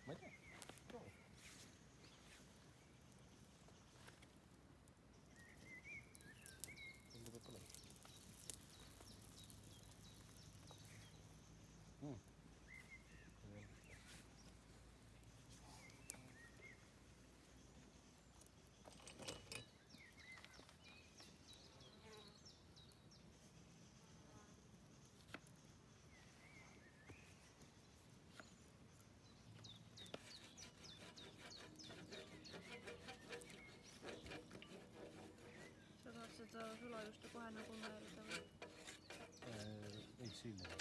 Ma ei tea. Tundub, et tuleb. Seda sulajuustu kohe nagu määrida või? Ei, silma.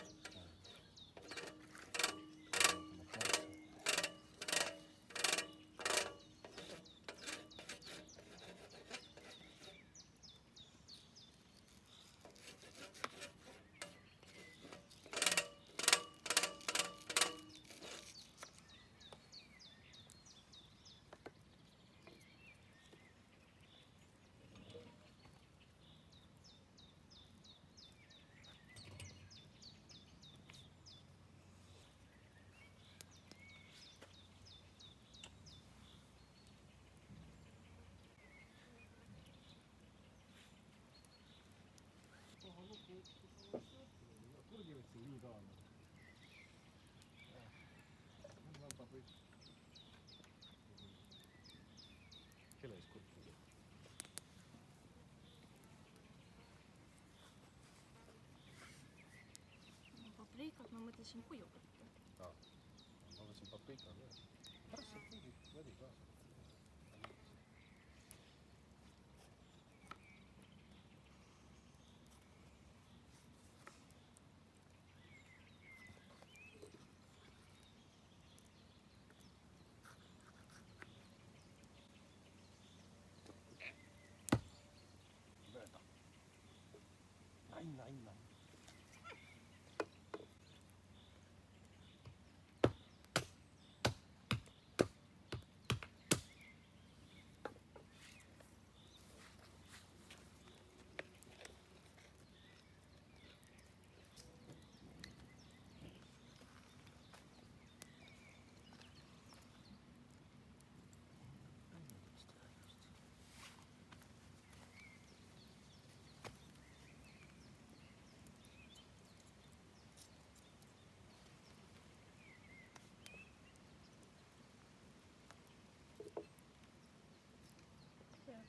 Kelle ees kurtida? Paprikat ma mõtlesin kuju võtta. Ma võtsin paprika ka. Pärast saab mingi väli kaasa.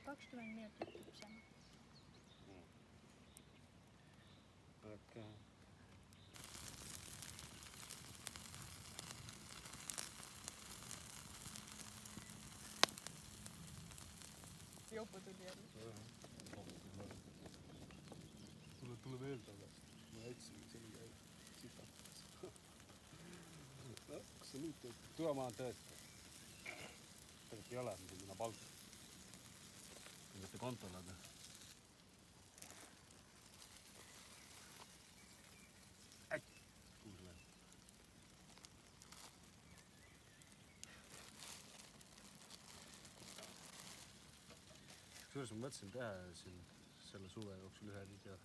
20 minutit küpsema. Okei. Jopu tuli jälle. Mulle tuli meelde, aga ma jätsin selle sitakas. No, kas sa nüüd teed? Tule ma olen tõesti. Tegelikult ei ole, minu palk. Kui mitte kontol, aga... Kuhu see läheb? Kusjuures ma mõtlesin teha siin selle suve jooksul ühe video,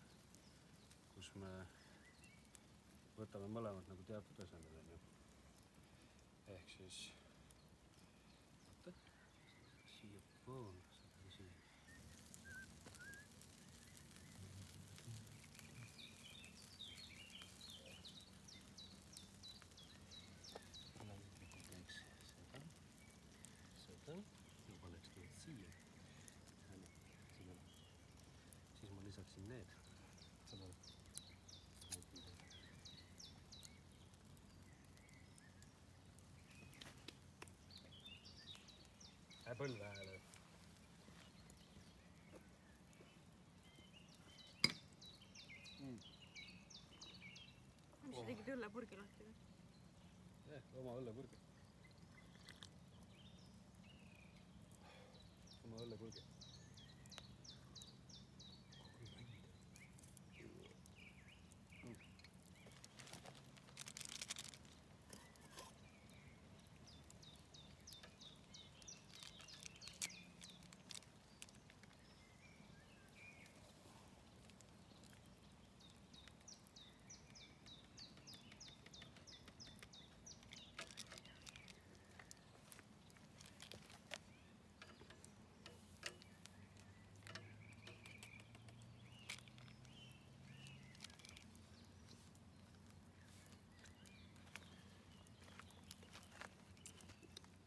kus me võtame mõlemad nagu teatud tasemel, onju. Ehk siis... Oota, siia pool, seda siia. Ametlikult teeks seda ja paneks need siia. Siis ma lisaksin need. Seda põlve hääle. Mis sa tegid õllepurgi lahti või? Oma õllepurgi. Oma õllepurgi.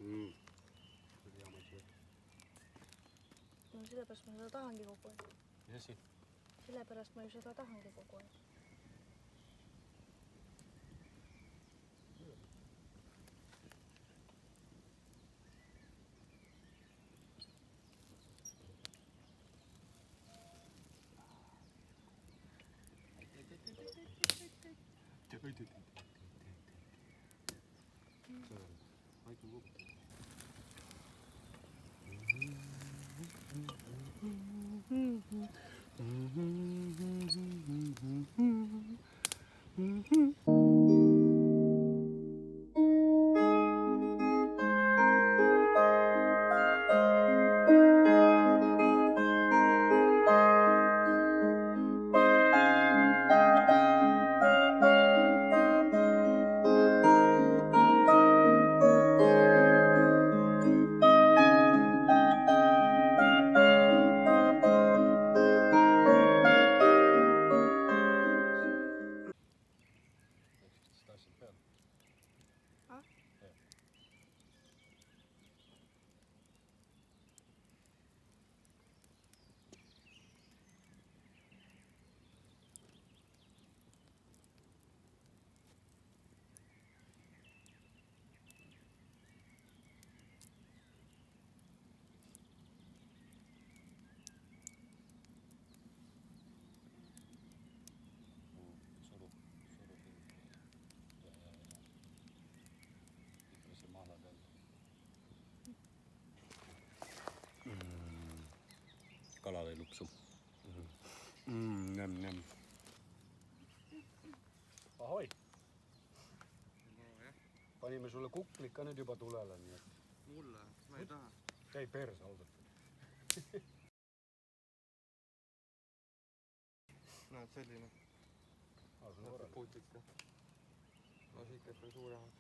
See oli hea maitse. No sellepärast ma seda tahangi kogu aeg. Mis asi? Sellepärast ma ju seda tahangi kogu aeg. Vaikne kuup. Kalalelupsu. Näm. Ahoi! Panime sulle kuklik ka nüüd juba tulele, nii et... Mulle? Ma ei taha. Käi perse ausalt. Näed selline. Puutik. No siit käib veel suuremalt.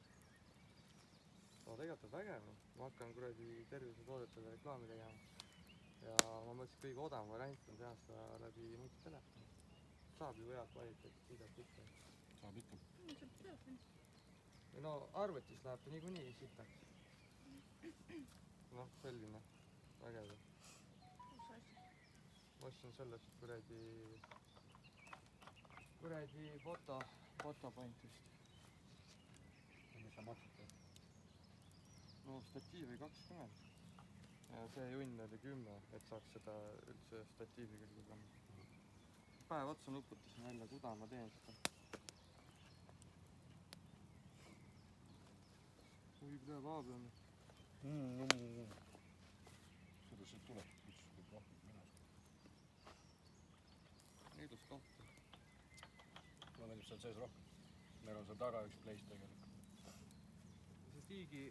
No tegelikult on vägev. Ma hakkan kuradi tervisetoodetele reklaami tegema. Ja ma mõtlesin, kõige odavam variant on teha seda läbi nutitelefoni. Saab ju hea kvaliteet, videot ikka. Saab ikka. Saab telefonist. No arvutis läheb ta niikuinii sitaks. Noh, selline vägev. Kus sa ma ostsin sellest kuradi fotopoint vist. Ja mis sa maksad teed? No statiivi 20 ja see junn oli 10, et saaks seda üldse statiivi külge panna. Päev otsa nuputasin välja, kuda ma teen seda. oi, mida vaab on. Kuidas see tuleb? Üks kõik rohkem minust. Ilus koht. Mulle meeldib seal sees rohkem. Meil on seal taga üks place tegelikult. see tiigi